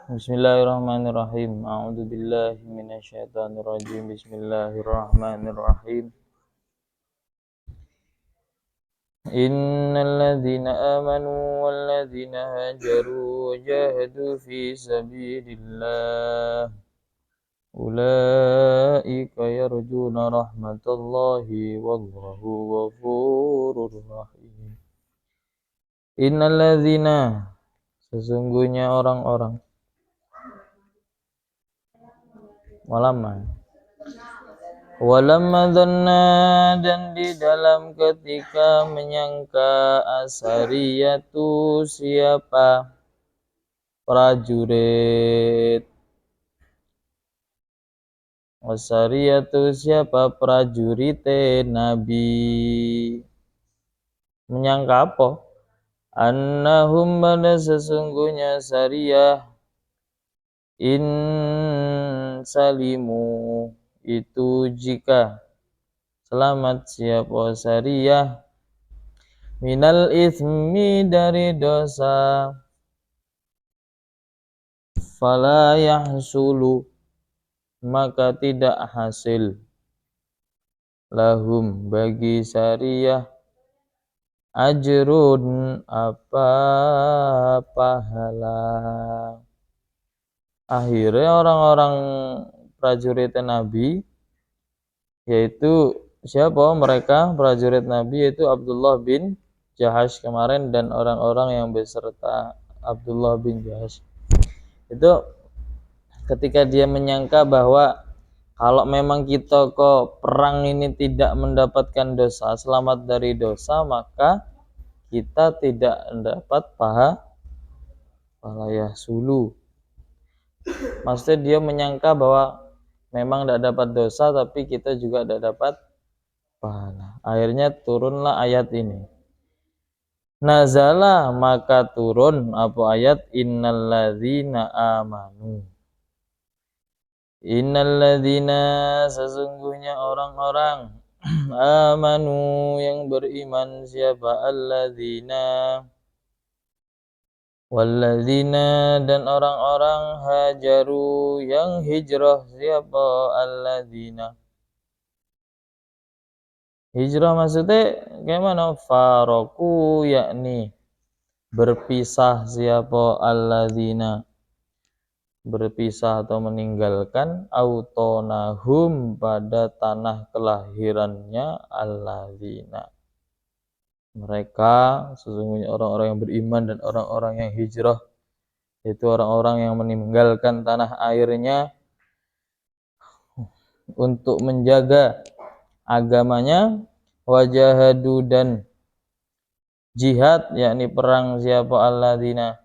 Bismillahirrahmanirrahim. A'udzu billahi minasyaitonir rajim. Bismillahirrahmanirrahim. Innal ladzina amanu wal ladzina hajaru wa jahadu fi sabilillah ulaika yarjuna rahmatallahi wallahu ghafurur rahim. Innal ladzina, sesungguhnya orang-orang walamma dhanna, dan di dalam ketika menyangka asariyatu, siapa prajurit, asariyatu siapa prajurit Nabi, menyangka apa? Annahum, pada sesungguhnya sariyah, in salimu, itu jika selamat siapa sariyah, minal ismi, dari dosa, fala yahsulu, maka tidak hasil, lahum, bagi sariyah, ajrun, apa pahala. Akhirnya orang-orang prajurit Nabi, yaitu siapa mereka prajurit Nabi, yaitu Abdullah bin Jahash kemarin dan orang-orang yang beserta Abdullah bin Jahash, itu ketika dia menyangka bahwa kalau memang kita kok perang ini tidak mendapatkan dosa, selamat dari dosa, maka kita tidak mendapat pahala yahsulu. Maksudnya dia menyangka bahwa memang tidak dapat dosa, tapi kita juga tidak dapat pahala. Akhirnya turunlah ayat ini. Nazala, maka turun apa ayat, innal ladzina amanu. Innal ladzina, sesungguhnya orang-orang, amanu, yang beriman, siapa alladzina, walladzina, dan orang-orang hajaru, yang hijrah, siapa alladzina. Hijrah maksudnya gimana? Faroku, yakni berpisah, siapa alladzina, berpisah atau meninggalkan, autonahum, pada tanah kelahirannya, alladzina, mereka, sesungguhnya orang-orang yang beriman dan orang-orang yang hijrah, itu orang-orang yang meninggalkan tanah airnya untuk menjaga agamanya, wajahadu, dan jihad, yakni perang, siapa alladzina,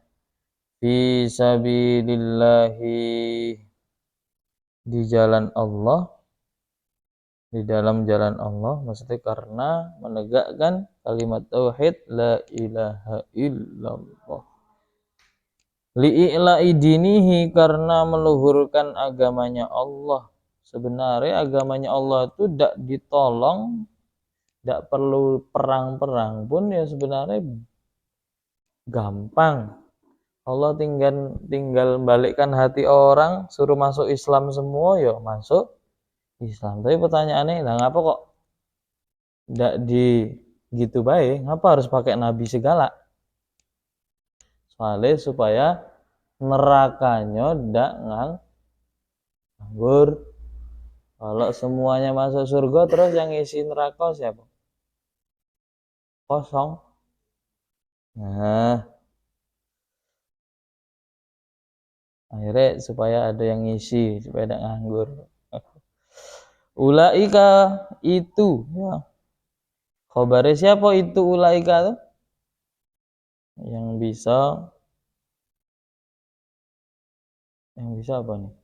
fi sabilillahi, di jalan Allah, di dalam jalan Allah, maksudnya karena menegakkan kalimat tauhid la ilaha illallah, li'ila'i dinihi, karena meluhurkan agamanya Allah. Sebenarnya agamanya Allah itu tidak ditolong, tidak perlu perang-perang pun ya sebenarnya gampang. Allah tinggal balikkan hati orang, suruh masuk Islam semua, ya masuk Islam. Tapi pertanyaannya, nah ngapa kok tidak di gitu baik? Ngapa harus pakai nabi segala? Soalnya supaya nerakanya tidak nganggur. Kalau semuanya masuk surga, terus yang isi neraka siapa? Kosong. Nah, akhirnya supaya ada yang ngisi, supaya tidak nganggur. Ulaika, itu, ya. Khabarnya siapa itu ulaika tuh? Yang bisa apa nih?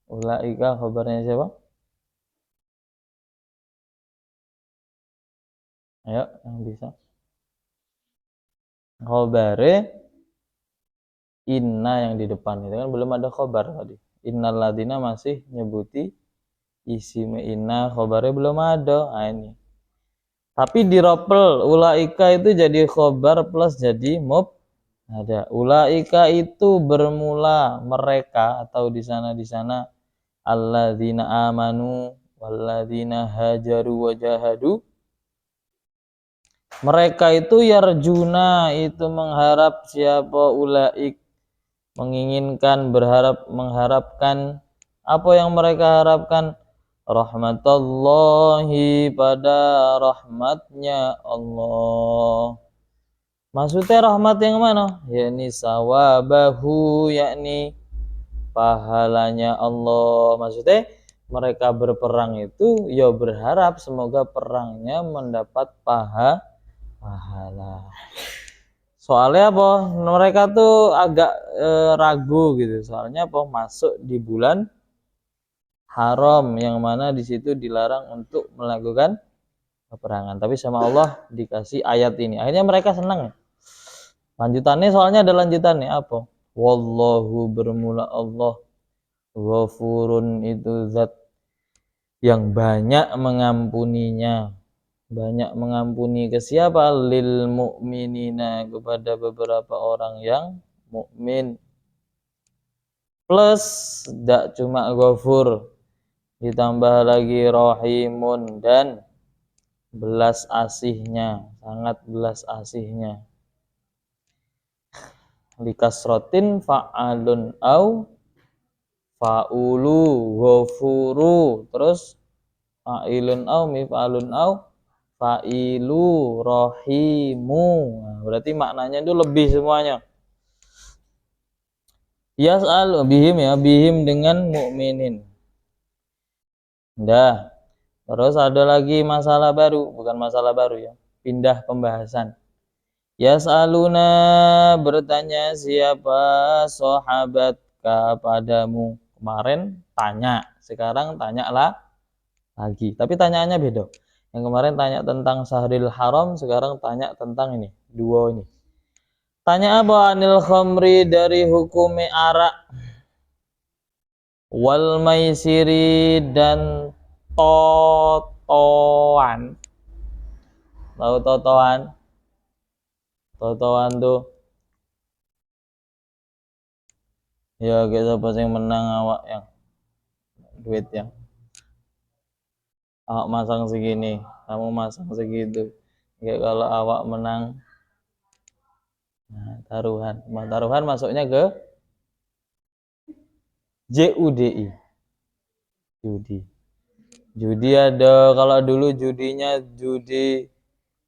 Ulaika khabarnya siapa? Ayo, yang bisa. Khabarnya inna yang di depan itu kan belum ada khabar tadi. Innal ladzina masih nyebuti isim inna, khabarnya belum ada. Nah, ini. Tapi di ropel ulaika itu jadi khabar plus jadi Ada ulaika itu bermula mereka atau di sana alladzina amanu walladzina hajaru wajahadu. Mereka itu yarjuna itu mengharap siapa ulaik menginginkan mengharapkan apa yang mereka harapkan rahmatullahi pada rahmatnya Allah. Maksudnya rahmat yang mana? Yakni sawabahu, yakni pahalanya Allah. Maksudnya mereka berperang itu ya berharap semoga perangnya mendapat pahala. Soalnya apa? Mereka tuh agak ragu gitu. Soalnya apa? Masuk di bulan haram yang mana di situ dilarang untuk melakukan peperangan. Tapi sama Allah dikasih ayat ini. Akhirnya mereka senang. Lanjutannya soalnya ada lanjutannya apa? Wallahu bermula Allah. Ghafurun itu zat yang banyak mengampuninya. Banyak mengampuni ke siapa? Lil mu'minina, kepada beberapa orang yang mukmin. Plus tidak cuma ghafur, ditambah lagi rahimun dan belas asihnya, sangat belas asihnya. Likasrotin fa'alun au fa'ulu ghafuru, terus fa'ilun au mif'alun au fa'ilu rahimu. Nah, berarti maknanya itu lebih semuanya. Yas'al bihim, ya, bihim dengan mukminin. Dah. Terus ada lagi masalah baru, bukan masalah baru ya. Pindah pembahasan. Yas'aluna bertanya siapa sahabat kepadamu. Kemarin tanya, sekarang tanyalah lagi. Tapi tanyaannya beda. Yang kemarin tanya tentang Syahril Haram, sekarang tanya tentang ini, dua ini. Tanya apa? Anil khamri, dari hukumi arak, wal maisiri dan totoan. Tahu totoan? Totoan tuh ya kayak siapa yang menang awak yang duit yang awak masang segini, kamu masang segitu. Kayak kalau awak menang, nah, taruhan. Taruhan masuknya ke JUDI. Judi. Judi ada, kalau dulu judinya judi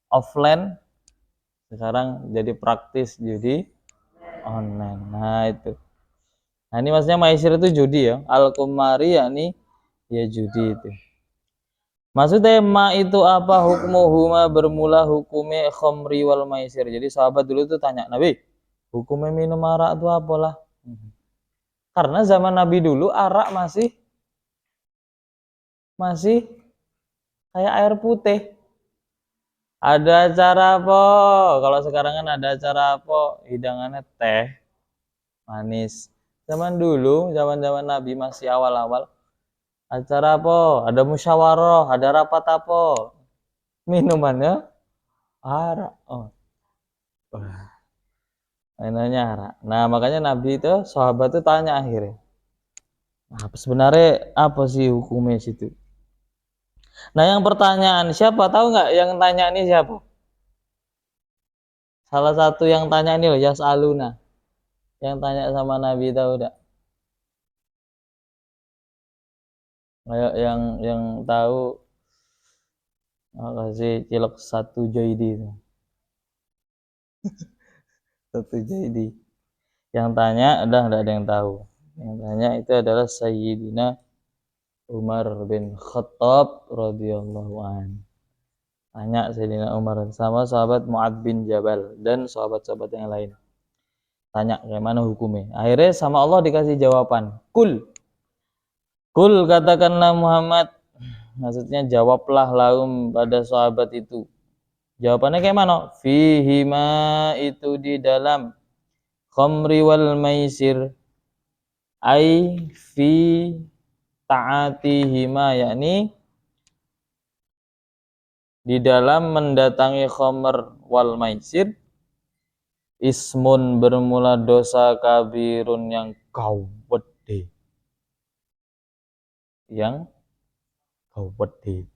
offline, sekarang jadi praktis judi online. Nah itu. Nah ini maksudnya maisir itu judi ya. Al-Qumari yakni ya judi itu. Maksudnya ma itu apa? Hukmuhuma, bermula hukumnya khamri wal maisir. Jadi sahabat dulu tuh tanya Nabi, hukumnya minum arak itu apalah? Karena zaman Nabi dulu arak masih kayak air putih. Ada acara apa? Kalau sekarang kan ada acara apa? Hidangannya teh manis. Zaman dulu, zaman-zaman Nabi masih awal-awal, acara apa? Ada musyawarah, ada rapat apa? Minumannya arak. Oh. Mainannya arak. Nah, makanya Nabi itu, sahabat itu tanya akhirnya. Nah, sebenarnya apa sih hukumnya situ? Nah, yang pertanyaan, siapa tahu nggak yang tanya ini siapa? Salah satu yang tanya ini loh, Yas'aluna. Yang tanya sama Nabi, tahu enggak? Ayo yang tahu, kasih cilok satu JD itu. Satu JD. Yang tanya udah enggak ada yang tahu. Yang tanya itu adalah Sayyidina Umar bin Khattab radhiyallahu an. Tanya Sayyidina Umar sama sahabat Mu'ad bin Jabal dan sahabat-sahabat yang lain. Tanya bagaimana hukumnya. Akhirnya sama Allah dikasih jawaban. Kul katakanlah Muhammad. Maksudnya jawablah lahum pada sahabat itu. Jawabannya kayak mana? Fihima itu di dalam khamri wal maisir. Ai fi ta'atihima, yakni di dalam mendatangi khamr wal maisir, Ismun bermula dosa kabirun yang gawede. Yang gawede.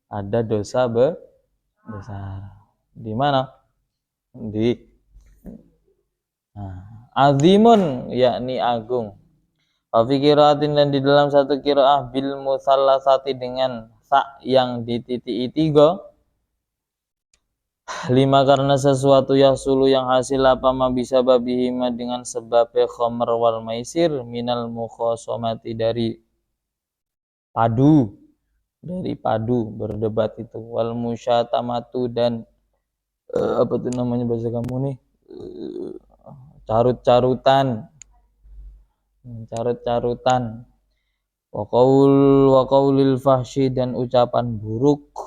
Ada dosa besar. Di mana? Di azimun yakni agung. Fi qiraatin dan di dalam satu qiraah bil musallasati dengan sa yang dititi'i 3. Lima karena sesuatu yahsulu yang hasil apa ma bisa babihima dengan sebabnya khamr wal maisir minal mukhasomati dari padu berdebat itu wal musyatamatu dan apa tuh namanya bahasa kamu nih, carut-carutan wa qaulil fahsyi dan ucapan buruk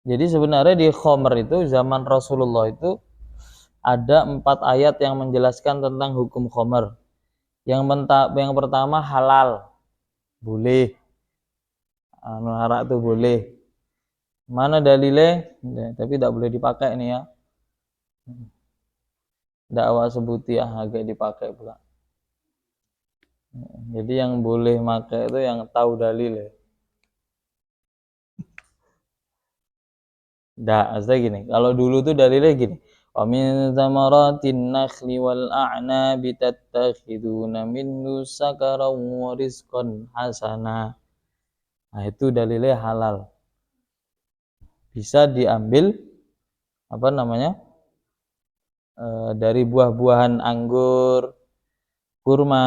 Jadi sebenarnya di khomer itu zaman Rasulullah itu ada 4 ayat yang menjelaskan tentang hukum khomer. Yang pertama halal, boleh. Arak itu boleh. Mana dalilnya? Tapi tidak boleh dipakai nih ya. Tidak awak sebuti ya, agak dipakai pula. Jadi yang boleh pakai itu yang tahu dalilnya. Asli gini. Kalau dulu tuh dalilnya gini. Wa min thamaratin nakhli wal a'nabi tattakhiduna minhu sakaran wa rizqan hasana. Nah, itu dalilnya halal. Bisa diambil apa namanya? Dari buah-buahan anggur, kurma,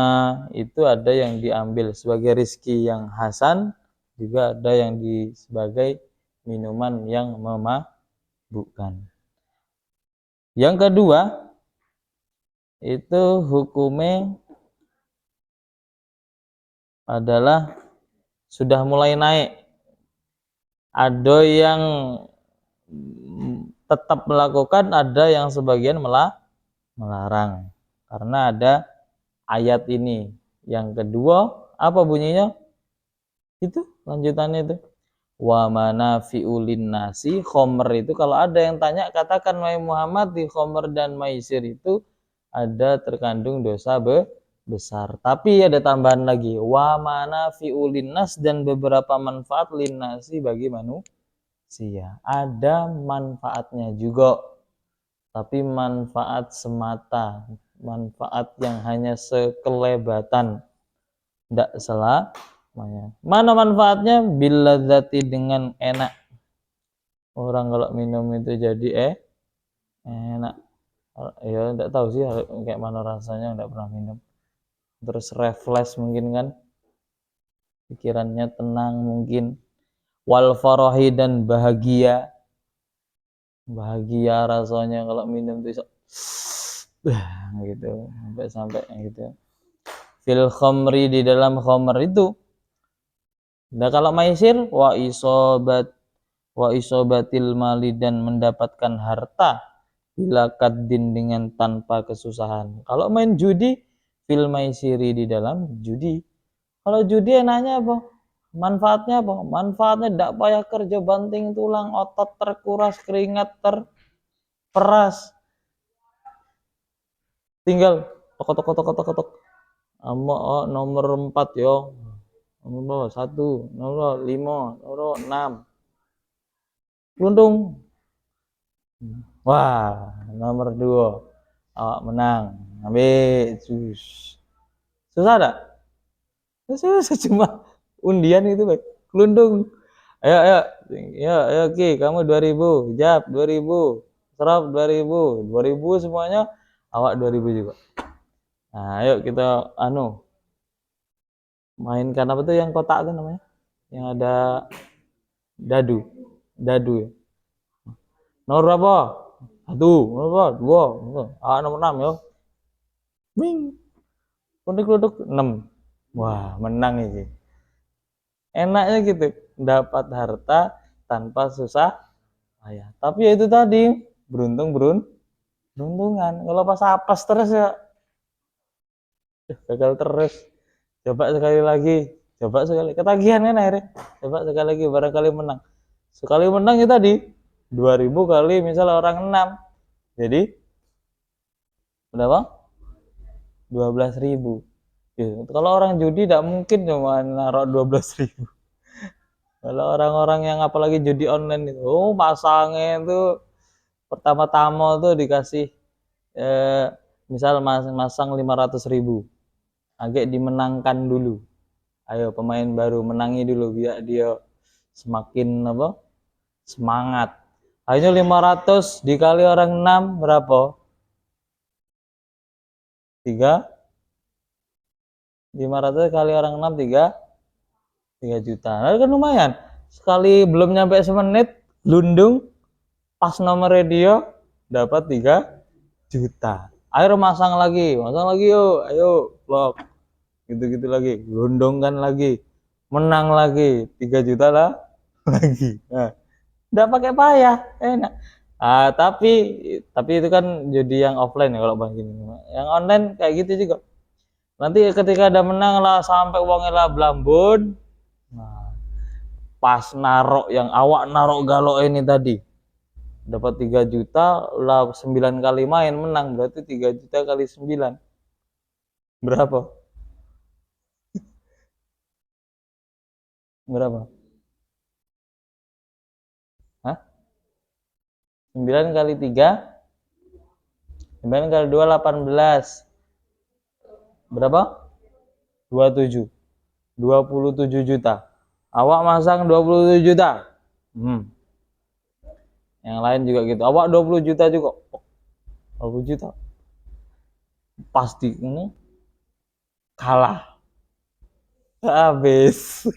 itu ada yang diambil sebagai rizki yang hasan, juga ada yang sebagai minuman yang memabukkan. Yang kedua itu hukumnya adalah sudah mulai naik. Ada yang tetap melakukan, ada yang sebagian melarang. Karena ada ayat ini. Yang kedua apa bunyinya? Itu lanjutannya itu. Wa manafi'u linnasi, khomer itu kalau ada yang tanya katakan wahai Muhammad, di khomer dan maisir itu ada terkandung dosa besar. Tapi ada tambahan lagi, wa manafi'u linnas, dan beberapa manfaat linnasi bagi manusia. Ada manfaatnya juga, tapi manfaat semata, manfaat yang hanya sekelebatan, tidak salah. Mana manfaatnya? Biladzati, dengan enak. Orang kalau minum itu jadi enak. Ya enggak tahu sih kayak mana rasanya, enggak pernah minum. Terus refresh mungkin kan. Pikirannya tenang mungkin. Wal farahi, dan bahagia. Bahagia rasanya kalau minum itu gitu, sampai gitu. Fil khamri, di dalam khamr itu. Nah, kalau maisir wa isobatil mali, dan mendapatkan harta bila kaddin, dengan tanpa kesusahan. Kalau main judi fil maisiri, di dalam judi. Kalau judi enaknya apa? Manfaatnya apa? Manfaatnya tidak payah kerja banting tulang, otot terkuras, keringat terperas. Tinggal tok. Nomor 4 yo. Nomor 1, nomor 5, nomor 6. Kelundung. Wah, nomor 2. Awak menang. Ambil jus. Susah tak? Susah, cuma undian itu, baik. Kelundung. Ayo, Ki, kamu 2000, Jap 2000, Serap 2000, 2000 semuanya, awak 2000 juga. Nah, ayo kita mainkan apa tuh yang kotak tuh namanya? Yang ada dadu ya. Nomor berapa? 1, nomor berapa? 2, nomor 6 ya. Bing. Kluduk 6. Wah, menang ini. Enaknya gitu, dapat harta tanpa susah payah. Tapi ya itu tadi, beruntungan. Kalau pas apes terus ya gagal terus. Coba sekali lagi, coba sekali, ketagihan kan akhirnya. Coba sekali lagi, barangkali menang. Sekali menang ya tadi 2000 kali misalnya orang 6, jadi berapa? 12.000. Ya, kalau orang judi tidak mungkin cuma naruh 12.000. Kalau orang-orang yang apalagi judi online itu, oh masangnya itu pertama-tama tuh dikasih misal masang 500.000, agak dimenangkan dulu. Ayo pemain baru menangi dulu biar dia semakin apa? Semangat. Akhirnya 500 dikali orang 6 berapa? 3. 500 kali orang 6 3 juta. Nah, kan lumayan. Sekali belum nyampe semenit lundung pas nomor radio dapat 3 juta. Akhirnya masang lagi yuk, ayo vlog. Gitu-gitu lagi, lundungkan lagi. Menang lagi 3 juta lah lagi. Nah, enggak pakai payah, enak. Tapi itu kan judi yang offline ya kalau bang gini. Yang online kayak gitu juga. Nanti ketika ada menang lah sampai uangnya lah belambun. Nah, pas narok yang awak narok galok ini tadi dapat 3 juta lah 9 kali main menang, berarti 3 juta kali 9 berapa? Berapa? Hah? 9 kali 3, 9 kali 2 18. Berapa? 27. 27 juta. Awak masang 27 juta. Yang lain juga gitu. Awak 20 juta juga. 20 juta. Pasti ini kalah. Habis.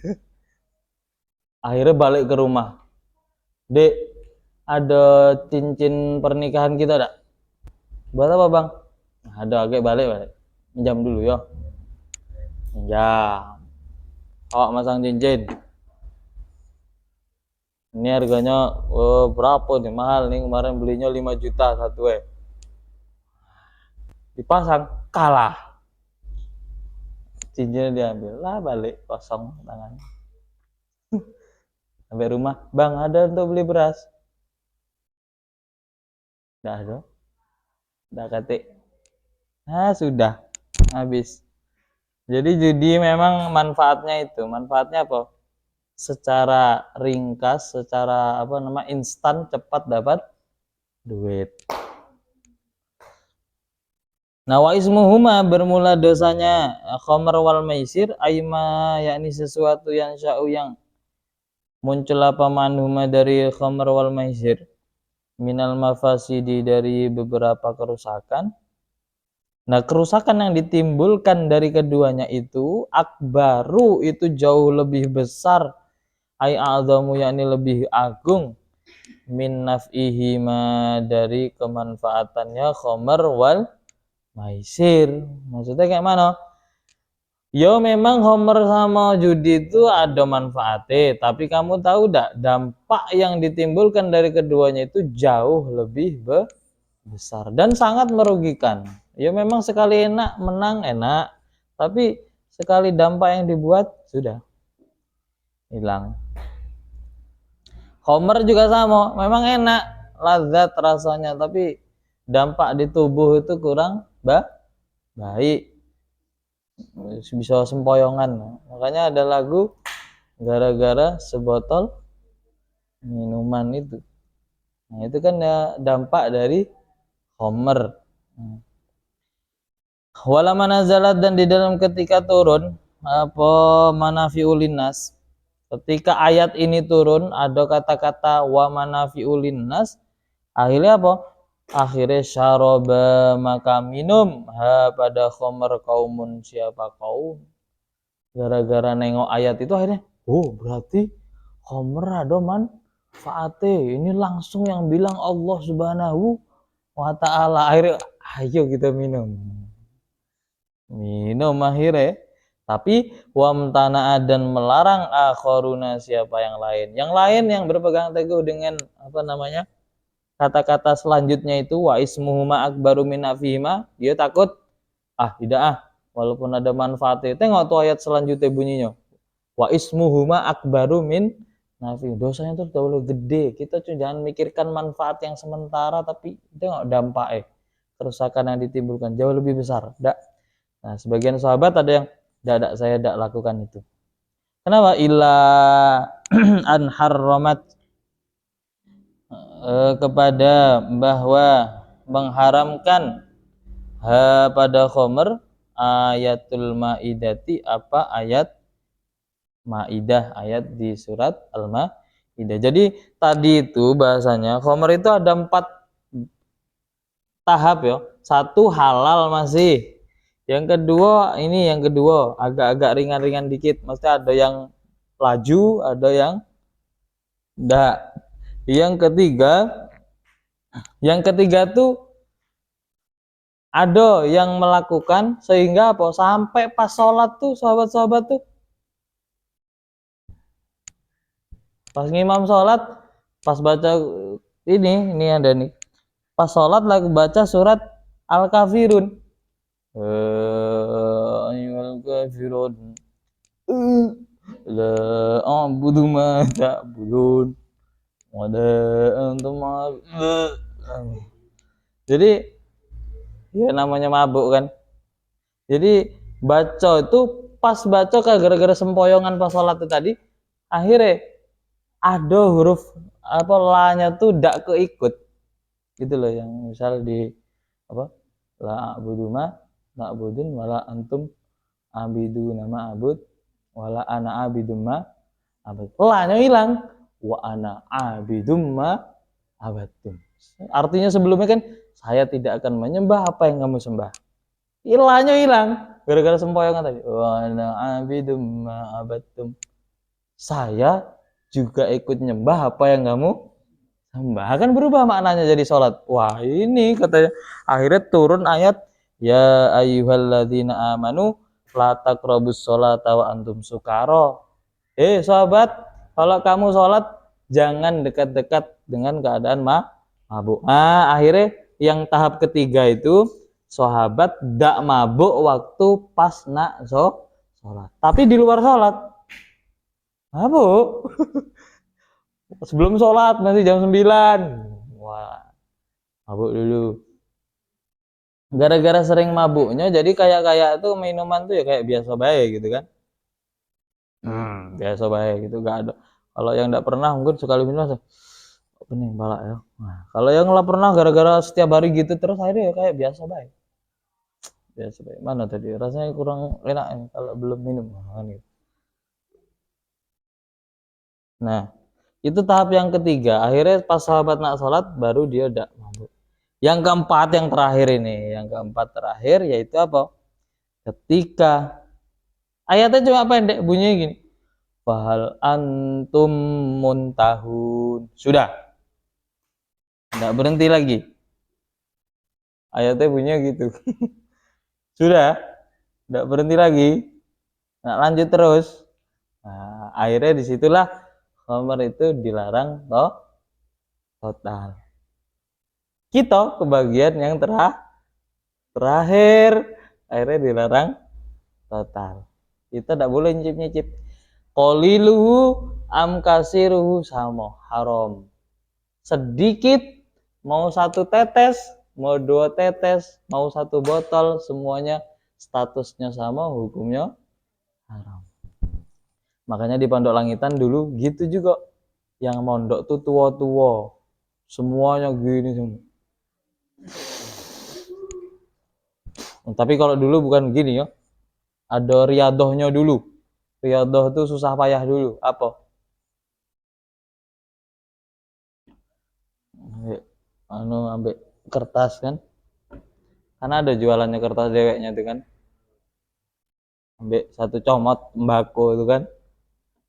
Akhirnya balik ke rumah. Dek, ada cincin pernikahan kita enggak? Buat apa, Bang? Ada, agak balik. Pinjam dulu ya. Pinjam. Awak masang cincin. Ini harganya berapa nih? Mahal nih, kemarin belinya 5 juta satu dipasang, kalah. Cincinnya diambil lah, balik kosong tangannya. Sampai rumah, Bang ada untuk beli beras? Nggak ada. Udah kate. Nah sudah habis. Jadi judi memang manfaatnya itu. Manfaatnya apa? Secara ringkas, secara instan, cepat dapat duit. Nah wa ismuhuma bermula dosanya khamar wal maisir aima yakni sesuatu yang sya'u yang muncul apa manhuma dari khamar wal maisir minal mafasidi dari beberapa kerusakan. Nah kerusakan yang ditimbulkan dari keduanya itu akbaru itu jauh lebih besar ai a'zamu yakni lebih agung min naf'ihima dari kemanfaatannya khamar wal maisir. Maksudnya kayak mana? Yo memang homer sama judi itu ada manfaatnya, tapi kamu tahu enggak dampak yang ditimbulkan dari keduanya itu jauh lebih besar dan sangat merugikan. Ya memang sekali enak menang enak, tapi sekali dampak yang dibuat sudah hilang. Homer juga sama, memang enak, lazat rasanya, tapi dampak di tubuh itu kurang baik. Bisa sempoyongan. Makanya ada lagu gara-gara sebotol minuman itu. Nah, itu kan ya dampak dari homer. Wala manazalat dan di dalam ketika turun apa manafi'ul linnas. Ketika ayat ini turun ada kata-kata wa manafi'ul linnas, akhirnya apa? Akhirnya syaroba maka minum pada khomer kaumun siapa kaum. Gara-gara nengok ayat itu akhirnya berarti khomer ada manfaatnya. Ini langsung yang bilang Allah subhanahu wa ta'ala. Akhirnya ayo kita minum akhirnya. Tapi wamtana'a dan melarang akharuna siapa yang lain yang berpegang teguh dengan kata-kata selanjutnya itu wa ismuhuma akbaru min nafihima, dia takut tidak walaupun ada manfaatnya. Tengok tuh ayat selanjutnya bunyinya. Wa ismuhuma akbaru min nafi. Dosanya tuh terlalu gede. Kita tuh jangan mikirkan manfaat yang sementara, tapi tengok dampaknya. Kerusakan yang ditimbulkan jauh lebih besar. Nah, sebagian sahabat ada yang tidak saya tidak lakukan itu. Kenapa? Illa an harramat, kepada bahwa mengharamkan pada khomer ayatul maidati, apa ayat Maidah, ayat di surat Al-Maidah. Jadi tadi itu bahasanya khomer itu ada 4 tahap ya. 1 halal masih. Yang kedua agak-agak ringan-ringan dikit. Maksudnya ada yang laju, ada yang enggak. Yang ketiga tuh ada yang melakukan sehingga apa? Sampai pas sholat tuh sahabat-sahabat tuh pas ngimam sholat, pas baca ini ada nih. Pas sholat lagi baca surat Al-Kafirun. Al-Kafirun. La a'budu ma ta'budun. Wala antum. Jadi ya namanya mabuk kan. Jadi baca itu pas baca gara-gara sempoyongan pas sholat itu tadi, akhirnya ada huruf apa la-nya tuh ndak keikut. Gitu loh, yang misal di apa? La a'budu ma ta'budun wala antum abidu nama abud wala ana abidum ma abad. La-nya hilang. Wa ana abidum ma abadtum. Artinya sebelumnya kan saya tidak akan menyembah apa yang kamu sembah. Ilahnya hilang gara-gara sempoyongan tadi. Wa ana abidum ma abadtum. Saya juga ikut nyembah apa yang kamu sembah. Kan berubah maknanya jadi sholat. Wah, ini katanya akhirnya turun ayat ya ayyuhalladzina amanu la taqrabus sholata wa antum sukara. Sahabat, kalau kamu sholat jangan dekat-dekat dengan keadaan mabuk. Nah, akhirnya yang tahap ketiga itu sahabat tidak mabuk waktu pas nak sholat. Tapi di luar sholat mabuk. Sebelum sholat masih jam 9. Wah, mabuk dulu. Gara-gara sering mabuknya jadi kayak tuh minuman tuh ya kayak biasa baik gitu kan. Biasa baik gitu, gak ada. Kalau yang enggak pernah mungkin sekali minum apa nih balak ya. Nah, kalau yang nggak pernah gara-gara setiap hari gitu terus akhirnya ya kayak biasa baik. Biasa baik. Mana tadi rasanya kurang enak ini kalau belum minum gitu. Nah, itu tahap yang ketiga. Akhirnya pas sahabat nak sholat baru dia udah mabuk. Yang keempat yang terakhir ini, yaitu apa? Ketika ayatnya cuma pendek bunyinya gini. Fahal antum muntahun. Sudah. Enggak berhenti lagi. Ayatnya bunyinya gitu. Sudah. Enggak berhenti lagi. Nah, lanjut terus. Nah, akhirnya disitulah khamar itu dilarang total. Kita kebagian yang terakhir akhirnya dilarang total. Kita tidak boleh nyicip-nyicip. Qaliluhu am kasiruhu sama haram. Sedikit mau 1 tetes, mau 2 tetes, mau 1 botol, semuanya statusnya sama, hukumnya haram. Makanya di Pondok Langitan dulu gitu juga. Yang mondok tuh tua-tua. Semuanya gini semua. Tapi kalau dulu bukan gini ya. Ada riadohnya dulu. Riadoh tuh susah payah dulu. Apa? Ambil kertas kan. Karena ada jualannya kertas deweknya tuh kan. Ambil 1 comot tembakau itu kan.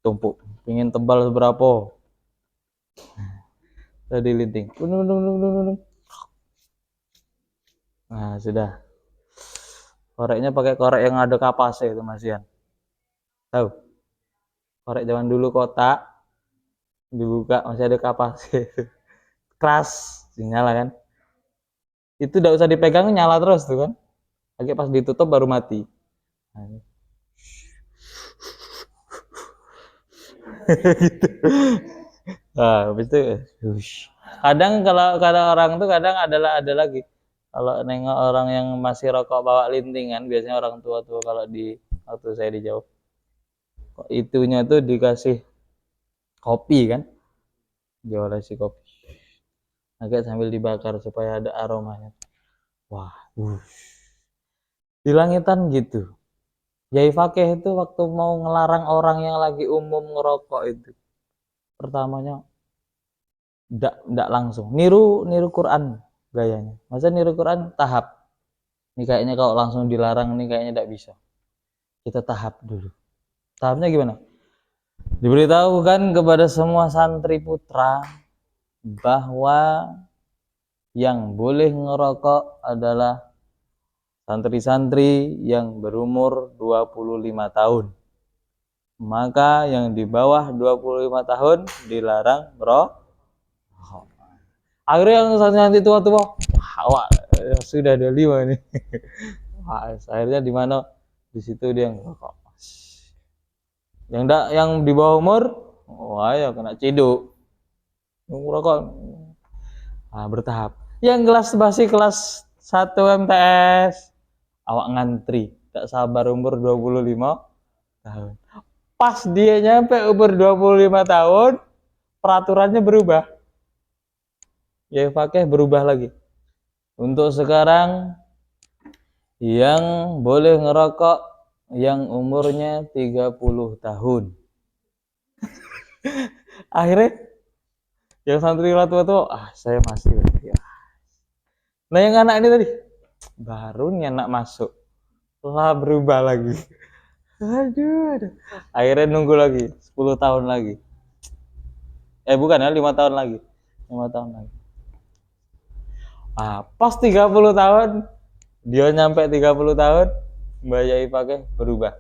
Tumpuk. Pingin tebal seberapa. Tadi linting. Nah, sudah. Koreknya pakai korek yang ada kapasnya itu Mas Ian. Tahu? Korek zaman dulu kotak dibuka masih ada kapasnya. Keras, nyala kan? Itu tidak usah dipegang nyala terus tuh kan. Lagi pas ditutup baru mati. Gitu. Nah, habis itu kadang kalau orang tuh kadang ada lagi kalau nengok orang yang masih rokok bawa lintingan, biasanya orang tua kalau di waktu saya di Jawa, kok itunya tuh dikasih kopi kan, diolesi kopi agak sambil dibakar supaya ada aromanya. Wah, di langitan gitu. Yai Fakih itu waktu mau ngelarang orang yang lagi umum ngerokok itu, pertamanya ndak langsung niru Quran gayanya. Masa niru Quran tahap. Ini kayaknya kalau langsung dilarang nih kayaknya ndak bisa. Kita tahap dulu. Tahapnya gimana? Diberitahukan kepada semua santri putra bahwa yang boleh ngerokok adalah santri-santri yang berumur 25 tahun. Maka yang di bawah 25 tahun dilarang merokok. Akhirnya yang santri tua-tua, wah, sudah 25 nih. Wah, akhirnya di mana? Di situ dia ngerokok. Yang di bawah umur, wah ya kena ciduk. Ngerokok. Nah, bertahap. Yang kelas 1 MTS, awak ngantri, tak sabar umur 25 tahun. Pas dia nyampe umur 25 tahun, peraturannya berubah. Ya pakai berubah lagi. Untuk sekarang yang boleh ngerokok yang umurnya 30 tahun. Akhirnya yang santri tua, saya masih ya. Nah yang anak ini tadi baru nih anak masuk, lah berubah lagi. Aduh. Akhirnya nunggu lagi 10 tahun lagi. Bukan ya, 5 tahun lagi. 5 tahun lagi. Pas 30 tahun, dia nyampe 30 tahun, Mbak Yai pakai berubah.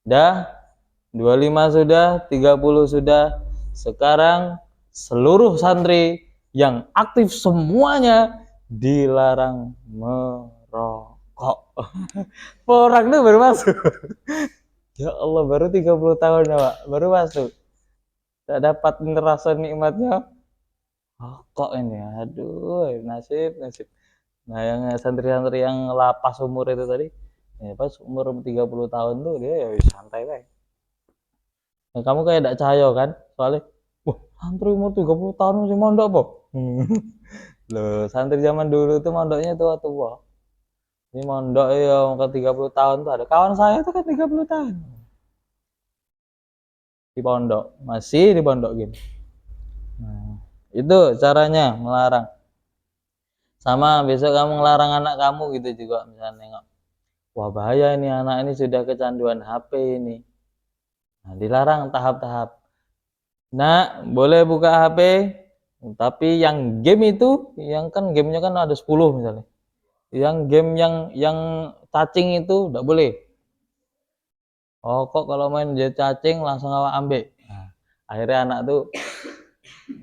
Dah 25 sudah, 30 sudah. Sekarang seluruh santri yang aktif semuanya dilarang merokok. Orang itu baru masuk. Ya Allah, baru 30 tahun ya, Pak. Baru masuk. Tak dapat ngerasa nikmatnya. Rokok ini, aduh, nasib. Nah, yang santri-santri yang lapas umur itu tadi, ya pas umur 30 tahun tuh dia ya santai baik. Nah, kamu kayak tidak cahayo kan? Soalnya, wah, santri umur 30 tahun masih mondok, po. Loh, santri zaman dulu tuh mondoknya tua-tua. Ini mondok ya ke 30 tahun tuh ada. Kawan saya tuh kan 30 tahun. Di pondok, masih di pondok gitu. Nah, itu caranya melarang. Sama besok kamu ngelarang anak kamu gitu juga, misalnya nengok, wah bahaya ini anak ini sudah kecanduan HP ini. Nah, dilarang tahap-tahap. Nah, boleh buka HP, tapi yang game itu, yang kan gamenya kan ada 10 misalnya. Yang game yang cacing itu enggak boleh. Oh, kok kalau main dia cacing langsung awak ambil. Nah, akhirnya anak tuh,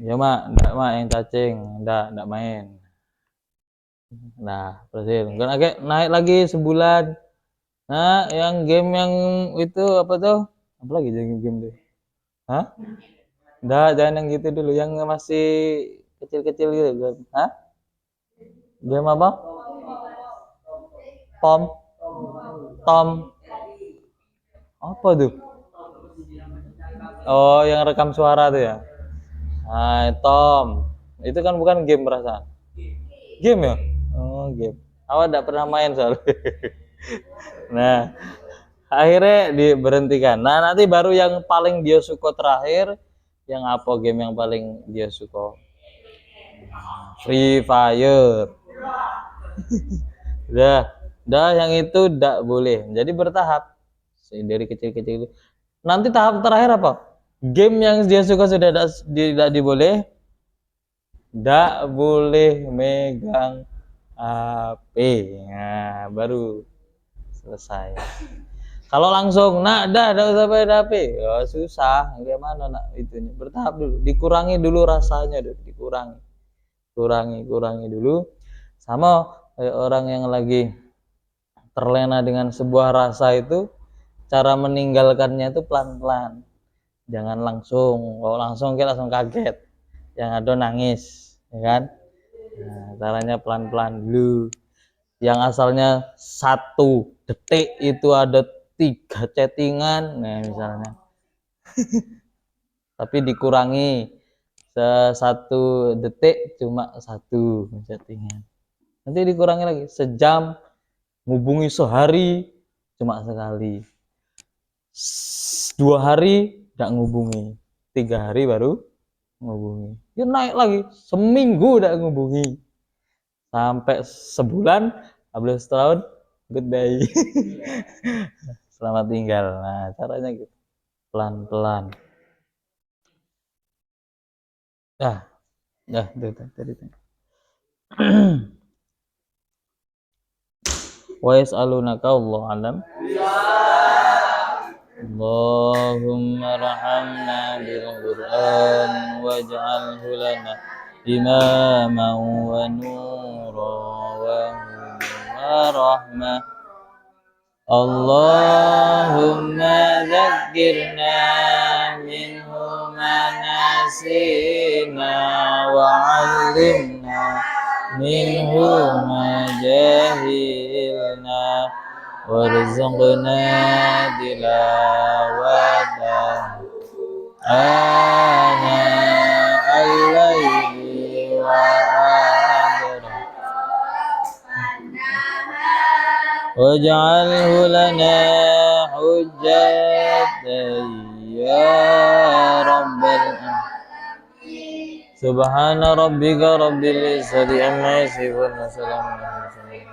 ya mak, enggak mak yang cacing, enggak main. Nah, berhasil. Kan agak naik lagi sebulan. Nah, yang game yang itu apa tuh? Apa lagi game tuh? Hah? Enggak, jangan yang gitu dulu, yang masih kecil-kecil gitu. Hah? Game apa? Tom. Apa tuh? Oh, yang rekam suara tuh ya. Nah, Tom. Itu kan bukan game perasaan. Game ya? Oh, game. Awak enggak pernah main soalnya. Nah, akhirnya diberhentikan. Nah, nanti baru yang paling dia suka terakhir, yang apa game yang paling dia suka? Free Fire. Dah yang itu tidak boleh. Jadi bertahap. Dari kecil-kecil. Nanti tahap terakhir apa? Game yang dia suka sudah tidak diboleh. Tidak boleh megang HP. Nah, baru selesai. Kalau langsung, ada usah pakai HP, ya susah. Gimana nak itunya? Bertahap dulu, dikurangi dulu rasanya dulu, kurangi dulu. Sama kayak orang yang lagi terlena dengan sebuah rasa itu, cara meninggalkannya itu pelan-pelan. Jangan langsung, kalau langsung kita langsung kaget. Yang ada nangis, ya kan? Nah, caranya pelan-pelan dulu. Yang asalnya 1 detik itu ada 3 chattingan, nah misalnya. Tapi dikurangi 1 detik cuma 1 chattingan. Nanti dikurangi lagi, sejam ngubungi sehari cuma sekali. 2 hari nggak ngubungi, 3 hari baru ngubungi. Ya naik lagi, seminggu udah ngubungi, sampai sebulan, habis setahun, goodbye. Selamat tinggal. Nah, caranya gitu, pelan-pelan. Itu tadi. Wa yas'alunaka wallahu alam. Allahumma rahamna bil Qur'an waj'alhu lana imaman wa nura wa rahmah. Allahumma dzakkirna minhu ma nasina wa 'allimna minhu ma jahilna warzuqna tilawata ana al-laili wa adra waj'alhu lana hujjatan ya rabbal alamin. Subhana rabbika rabbil izzati amma yasifun wa salamun alal mursalin.